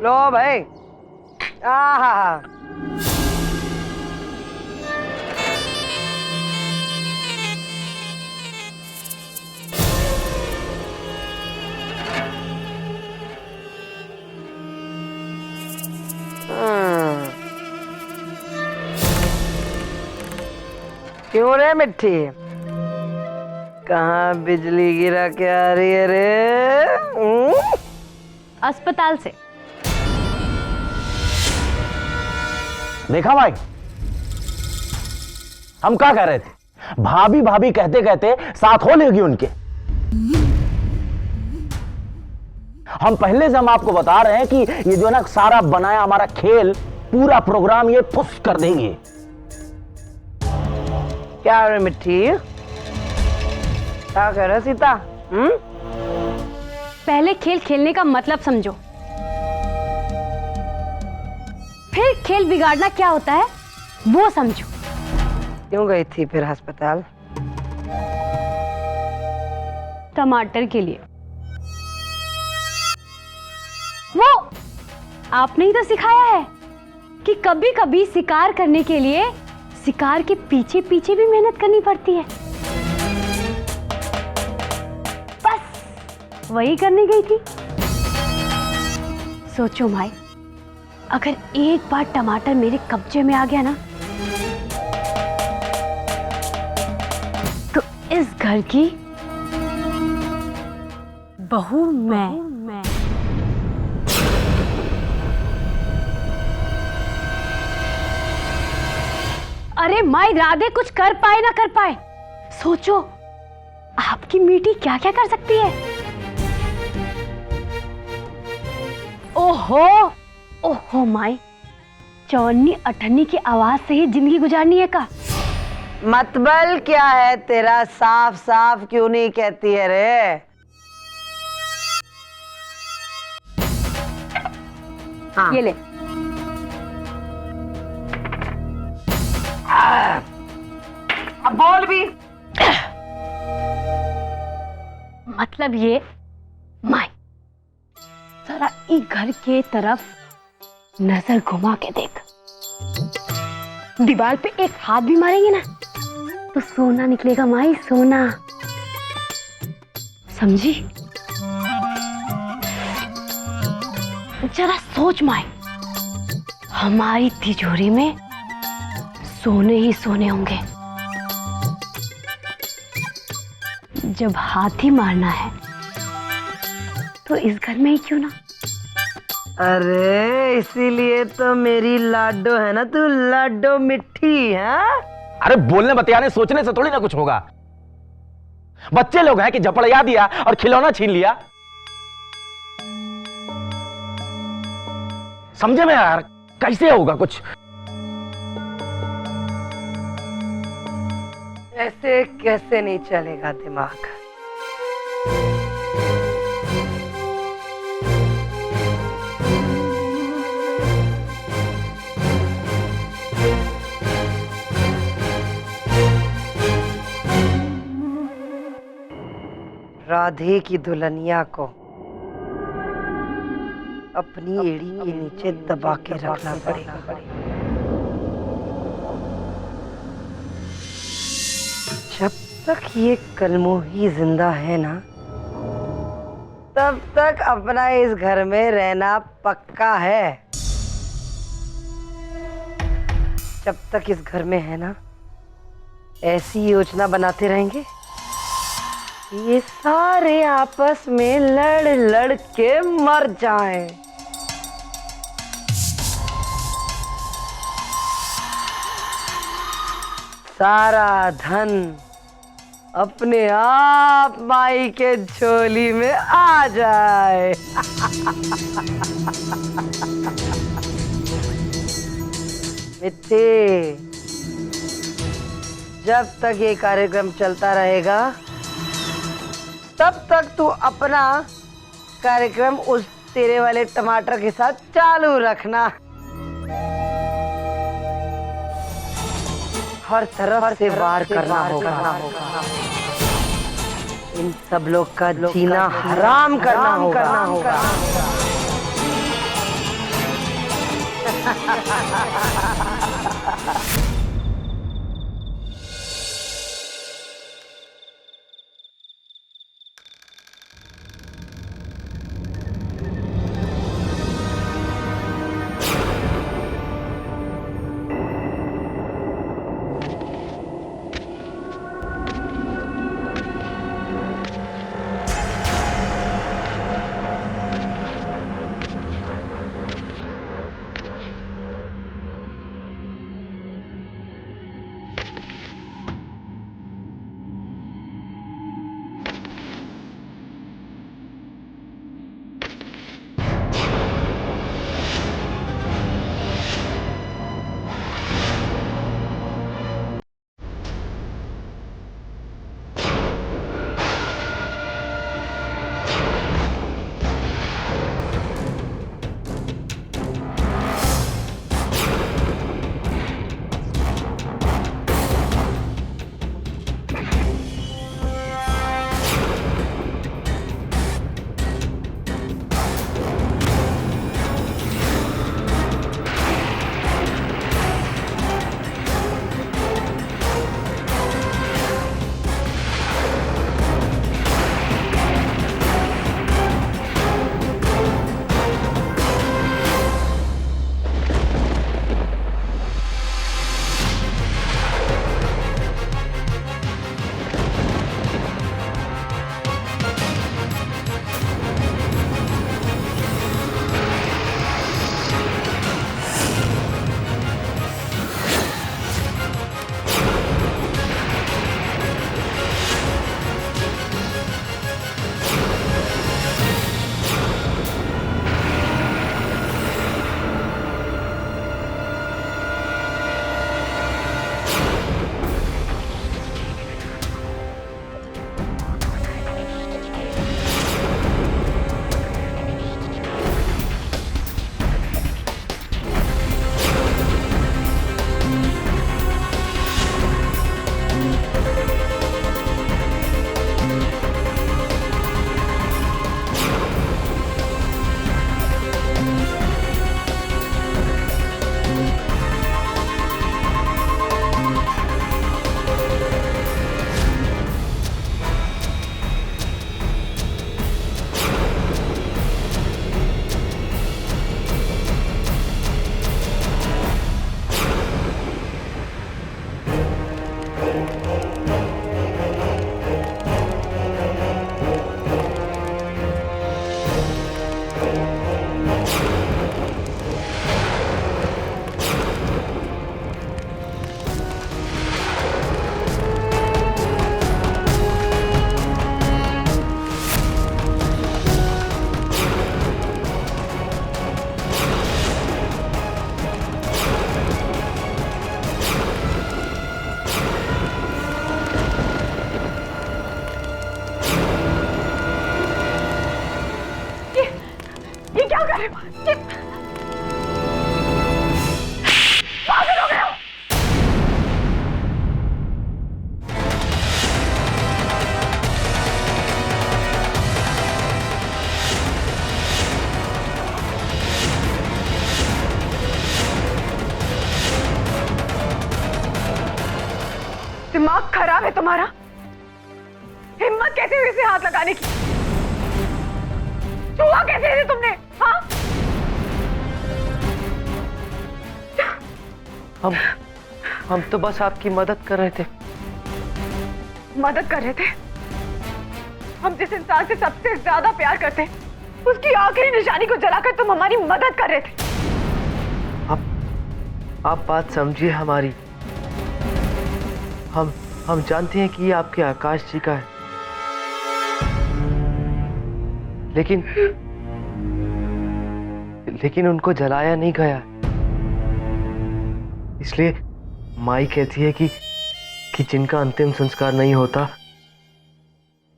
लो भाई। आहा। क्यों रे मिट्टी, कहाँ बिजली गिरा के आ रही है रे? अस्पताल से। देखा भाई, हम क्या कह रहे थे? भाभी भाभी कहते कहते साथ हो लेगी उनके। हम पहले से हम आपको बता रहे हैं कि ये जो ना सारा बनाया हमारा खेल, पूरा प्रोग्राम ये फुस कर देंगे। क्या रे मिट्टी, क्या कह रहा सीता? पहले खेल खेलने का मतलब समझो, फिर खेल बिगाड़ना क्या होता है वो समझो। क्यों गई थी फिर अस्पताल? टमाटर के लिए। वो आपने ही तो सिखाया है कि कभी कभी शिकार करने के लिए शिकार के पीछे पीछे भी मेहनत करनी पड़ती है। बस वही करने गई थी। सोचो माई, अगर एक बार टमाटर मेरे कब्जे में आ गया ना, तो इस घर की बहू मैं। अरे माई राधे, कुछ कर पाए ना कर पाए, सोचो आपकी मीठी क्या क्या कर सकती है। ओहो ओहो माई, 54-58 की आवाज से ही जिंदगी गुजारनी है का? मतबल क्या है तेरा? साफ साफ क्यों नहीं कहती है रे? हाँ। ये ले। अब बोल भी। मतलब ये माई, जरा इस घर के तरफ नजर घुमा के देख। दीवार पे एक हाथ भी मारेंगे ना तो सोना निकलेगा माई, सोना। समझी? जरा सोच माई, हमारी तिजोरी में सोने ही सोने होंगे। जब हाथ ही मारना है तो इस घर में ही क्यों ना। अरे इसीलिए तो मेरी लाडो है ना तू, लाडो मिट्टी है। अरे बोलने बतियाने सोचने से थोड़ी ना कुछ होगा। बच्चे लोग हैं कि झपड़िया दिया और खिलौना छीन लिया। समझे में यार, कैसे होगा कुछ? ऐसे कैसे नहीं चलेगा दिमाग। राधे की दुल्हनिया को अपनी एड़ी के नीचे दबा के रखना पड़ेगा। जब तक ये कलमोही जिंदा है ना, तब तक अपना इस घर में रहना पक्का है। जब तक इस घर में है ना, ऐसी योजना बनाते रहेंगे, ये सारे आपस में लड़ लड़ के मर जाएं। सारा धन अपने आप माई के झोली में आ जाए। मिट्टी, जब तक ये कार्यक्रम चलता रहेगा तब तक तू अपना कार्यक्रम उस तेरे वाले टमाटर के साथ चालू रखना। हर तरफ से वार करना होगा। इन सब लोग का जीना हराम करना होगा। दिमाग खराब है तुम्हारा? हिम्मत कैसे हुई इसे हाथ लगाने की? छुआ कैसे इसे तुमने? हाँ? हम तो बस आपकी मदद कर रहे थे। मदद कर रहे थे? हम जिस इंसान से सबसे ज्यादा प्यार करते हैं, उसकी आखिरी निशानी को जलाकर तुम हमारी मदद कर रहे थे। आप बात समझिए हमारी। हम जानते हैं कि ये आपके आकाश जी का है, लेकिन उनको जलाया नहीं गया। इसलिए माई कहती है कि जिनका अंतिम संस्कार नहीं होता,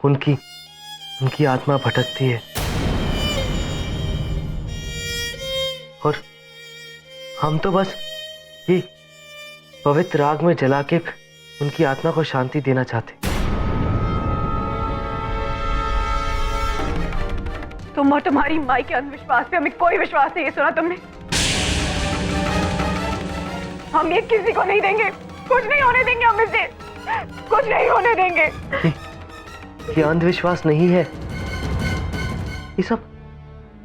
उनकी आत्मा भटकती है। और हम तो बस ये पवित्र आग में जला के उनकी आत्मा को शांति देना चाहते। तुम और तुम्हारी माई के अंधविश्वास पे हमें कोई विश्वास नहीं है, सुना तुमने? हम ये किसी को नहीं देंगे, कुछ नहीं होने देंगे, हम इसे कुछ नहीं होने देंगे। ये अंधविश्वास नहीं है, ये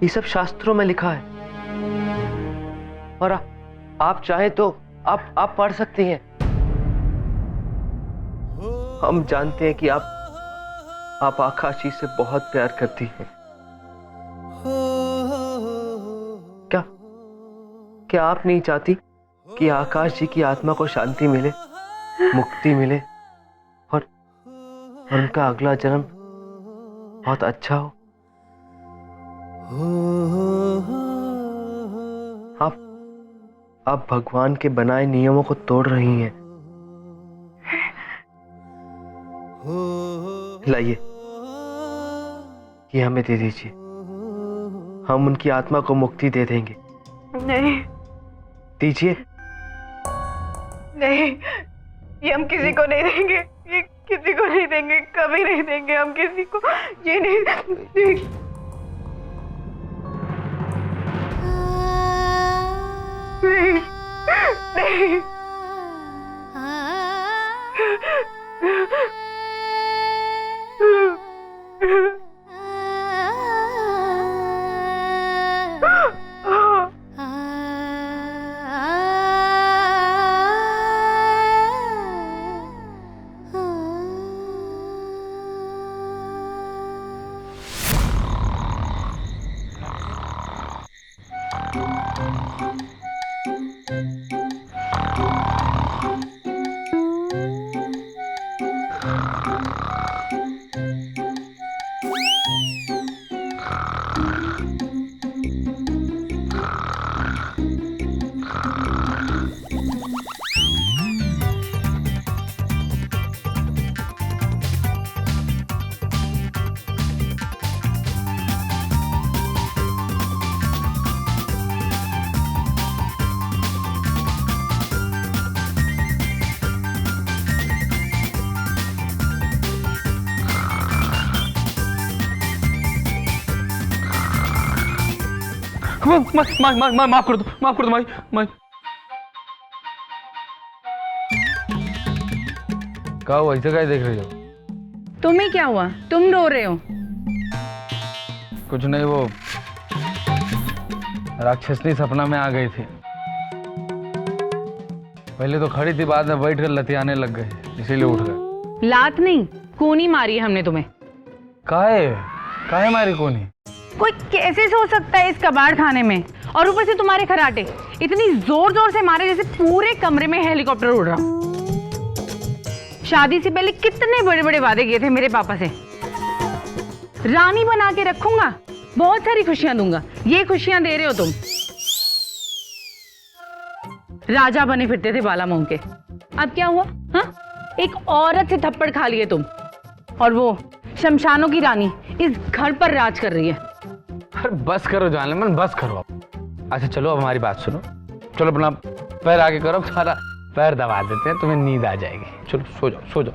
सब शास्त्रों में लिखा है। और आप चाहे तो आप पढ़ सकती हैं। हम जानते हैं कि आप आकाश जी से बहुत प्यार करती हैं। क्या आप नहीं चाहती कि आकाश जी की आत्मा को शांति मिले, मुक्ति मिले और उनका अगला जन्म बहुत अच्छा हो? आप भगवान के बनाए नियमों को तोड़ रही हैं। लाइए, ये हमें दे दीजिए, हम उनकी आत्मा को मुक्ति दे देंगे। नहीं दीजिए। नहीं, ये हम किसी को नहीं देंगे, ये किसी को नहीं देंगे, कभी नहीं देंगे हम किसी को, ये नहीं। नहीं। माफ कर दो माई। क्या हुआ, ऐसे क्या देख रही हो? तुम्हें क्या हुआ, तुम रो रहे हो? कुछ नहीं, वो राक्षसनी सपना में आ गई थी। पहले तो खड़ी थी, बाद में बैठ कर लतियाने लग गए, इसीलिए उठ गए। लात नहीं, कूनी मारी है हमने तुम्हें। काहे मारी कोनी? कोई कैसे सो सकता है इस कबाड़ खाने में, और ऊपर से तुम्हारे खराटे इतनी जोर जोर से मारे जैसे पूरे कमरे में हेलीकॉप्टर उड़ रहा। शादी से पहले कितने बड़े बड़े वादे किए थे मेरे पापा से। रानी बना के रखूंगा, बहुत सारी खुशियां दूंगा, ये खुशियां दे रहे हो तुम। राजा बने फिरते थे बाला मुंह के, अब क्या हुआ? हाँ, एक औरत से थप्पड़ खा लिए तुम, और वो शमशानों की रानी इस घर पर राज कर रही है। अरे बस करो जानलेमन, बस करो अब। अच्छा चलो, अब हमारी बात सुनो। चलो अपना पैर आगे करो, सारा पैर दबा देते हैं, तुम्हें नींद आ जाएगी। चलो सो जाओ, सो जाओ।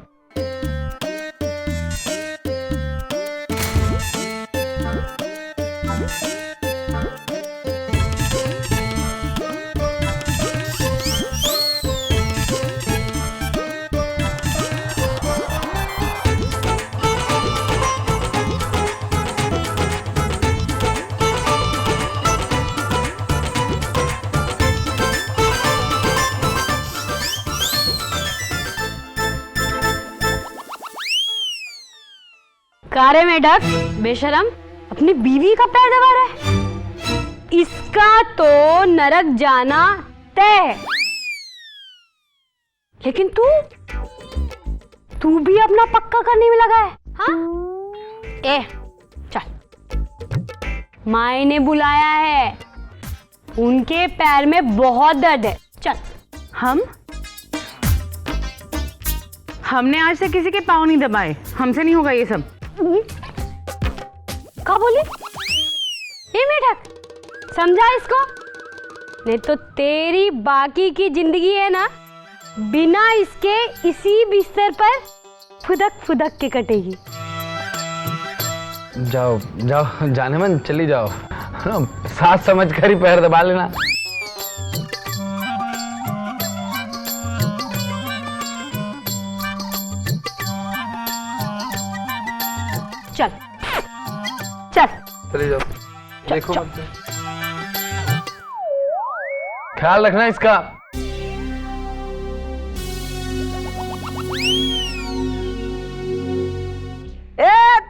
कारे में डक बेशरम, अपनी बीवी का पैर दबा रहा है। इसका तो नरक जाना तय। लेकिन तू भी अपना पक्का करने में लगा है। हाँ? ए, चल, माई ने बुलाया है, उनके पैर में बहुत दर्द है, चल। हमने आज से किसी के पाँव नहीं दबाए, हमसे नहीं होगा ये सब। क्या बोले? ये मेढक, समझा इसको? नहीं तो तेरी बाकी की जिंदगी है ना, बिना इसके इसी बिस्तर पर फुदक फुदक के कटेगी। जाओ जाओ जाने मन, चली जाओ। हाँ, साथ समझ कर ही पैर दबा लेना। चल चल चली जाओ। देखो मत। ख्याल रखना इसका।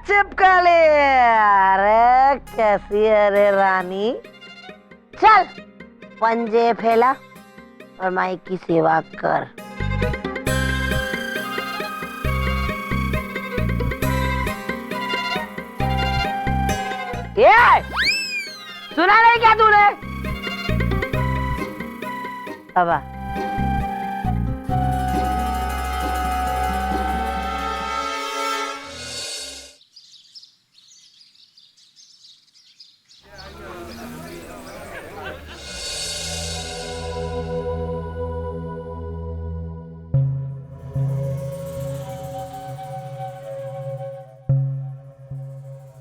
चिपकली, अरे कैसी है रे रानी? चल पंजे फैला और माई की सेवा कर। ये सुना नहीं क्या तूने? बाबा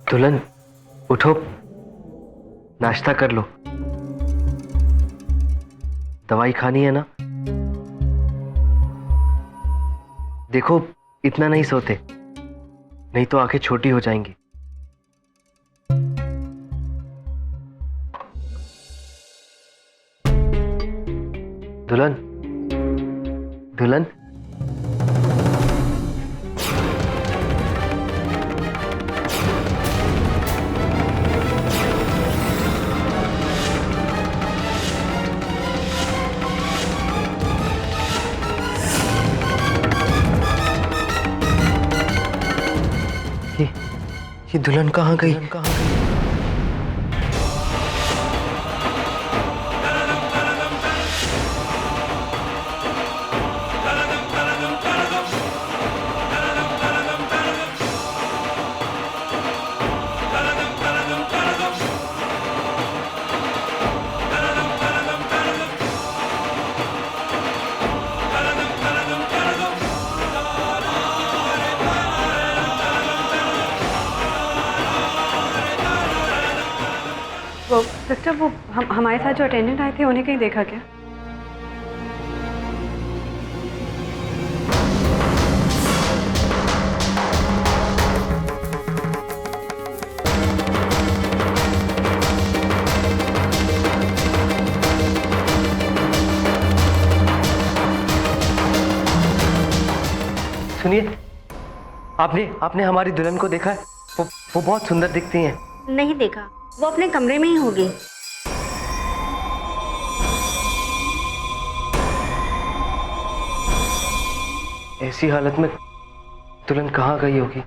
दुल्हन उठो, नाश्ता कर लो। दवाई खानी है ना? देखो इतना नहीं सोते, नहीं तो आंखें छोटी हो जाएंगी। दुल्हन दुल्हन ये दुल्हन कहाँ गई? वो सिस्टर, वो हमारे साथ जो अटेंडेंट आए थे उन्हें कहीं देखा क्या? सुनिए, आपने हमारी दुल्हन को देखा है? वो बहुत सुंदर दिखती हैं। नहीं देखा, वो अपने कमरे में ही होगी। ऐसी हालत में दुल्हन कहाँ गई होगी?